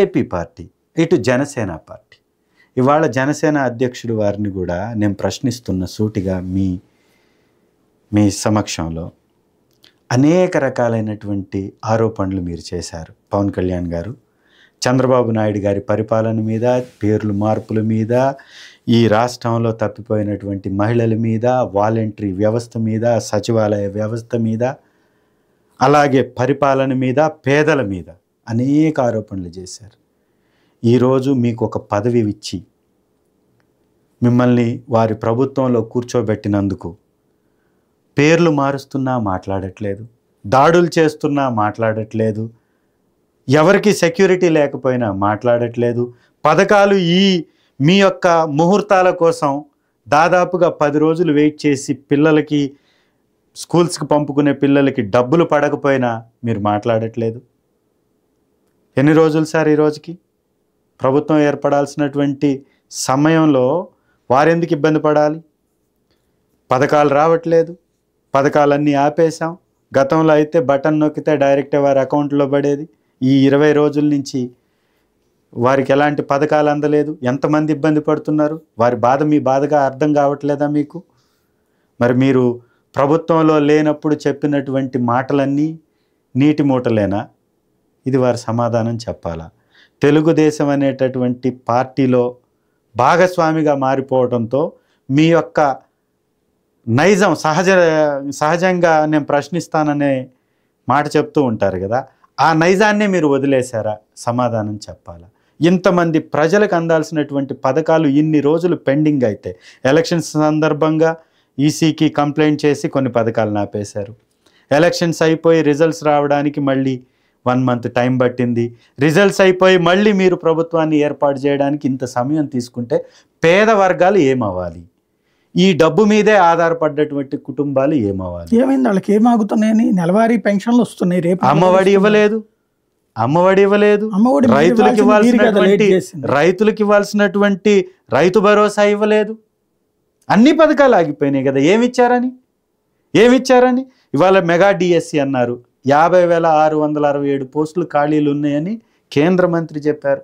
AP party, ఇటు Janasena party. ఇవాళ జనసేన అధ్యక్షుడు వారిని కూడా నేను ప్రశ్నిస్తున్న సూటిగా మీ సమక్షంలో అనేక రకాలైనటువంటి ఆరోపణలు మీరు చేశారు. పవన్ కళ్యాణ్ గారు చంద్రబాబు నాయుడు గారి పరిపాలన మీద, పేర్లు మార్పుల మీద, ఈ రాష్ట్రంలో తప్పిపోయినటువంటి మహిళల మీద, వాలంటరీ వ్యవస్థ మీద, సచివాలయ వ్యవస్థ మీద, అలాగే పరిపాలన మీద, పేదల మీద అనేక ఆరోపణలు చేశారు. ఈరోజు మీకు ఒక పదవి ఇచ్చి మిమ్మల్ని వారి ప్రభుత్వంలో కూర్చోబెట్టినందుకు పేర్లు మారుస్తున్నా మాట్లాడట్లేదు, దాడులు చేస్తున్నా మాట్లాడట్లేదు, ఎవరికి సెక్యూరిటీ లేకపోయినా మాట్లాడట్లేదు, పథకాలు మీ యొక్క ముహూర్తాల కోసం దాదాపుగా 10 రోజులు వెయిట్ చేసి పిల్లలకి స్కూల్స్కి పంపుకునే పిల్లలకి డబ్బులు పడకపోయినా మీరు మాట్లాడట్లేదు. ఎన్ని రోజులు సార్ ఈ రోజుకి? ప్రభుత్వం ఏర్పడాల్సినటువంటి సమయంలో వారెందుకు ఇబ్బంది పడాలి? పథకాలు రావట్లేదు, పథకాలన్నీ ఆపేశాం. గతంలో అయితే బటన్ నొక్కితే డైరెక్ట్ వారి అకౌంట్లో పడేది. ఈ 20 రోజుల నుంచి వారికి ఎలాంటి పథకాలు అందలేదు. ఎంతమంది ఇబ్బంది పడుతున్నారు? వారి బాధ మీ బాధగా అర్థం కావట్లేదా మీకు? మరి మీరు ప్రభుత్వంలో లేనప్పుడు చెప్పినటువంటి మాటలన్నీ నీటి మూటలేనా? ఇది వారి సమాధానం చెప్పాలా? తెలుగుదేశం అనేటటువంటి పార్టీలో భాగస్వామిగా మారిపోవడంతో మీ యొక్క నైజం సహజంగా నేను ప్రశ్నిస్తాననే మాట చెప్తూ ఉంటారు కదా, ఆ నైజాన్నే మీరు వదిలేశారా? సమాధానం చెప్పాలా? ఇంతమంది ప్రజలకు అందాల్సినటువంటి పథకాలు ఇన్ని రోజులు పెండింగ్ అయితే ఎలక్షన్స్ సందర్భంగా ఈసీకి కంప్లైంట్ చేసి కొన్ని పథకాలను ఆపేశారు. ఎలక్షన్స్ అయిపోయి రిజల్ట్స్ రావడానికి మళ్ళీ 1 మంత్ టైం పట్టింది. రిజల్ట్స్ అయిపోయి మళ్ళీ మీరు ప్రభుత్వాన్ని ఏర్పాటు చేయడానికి ఇంత సమయం తీసుకుంటే పేద వర్గాలు ఏమవ్వాలి? ఈ డబ్బు మీదే ఆధారపడ్డటువంటి కుటుంబాలు ఏమవ్వాలి? ఏమైంది? వాళ్ళకి ఏమాగుతున్నాయని నెలవారీ పెన్షన్లు వస్తున్నాయి. రేపు అమ్మఒడి ఇవ్వలేదు, రైతులకు ఇవ్వాల్సినటువంటి రైతు భరోసా ఇవ్వలేదు. అన్ని పథకాలు ఆగిపోయినాయి కదా. ఏమిచ్చారని ఇవాళ మెగా డిఎస్సి అన్నారు. 50,667 పోస్టులు ఖాళీలు ఉన్నాయని కేంద్ర మంత్రి చెప్పారు.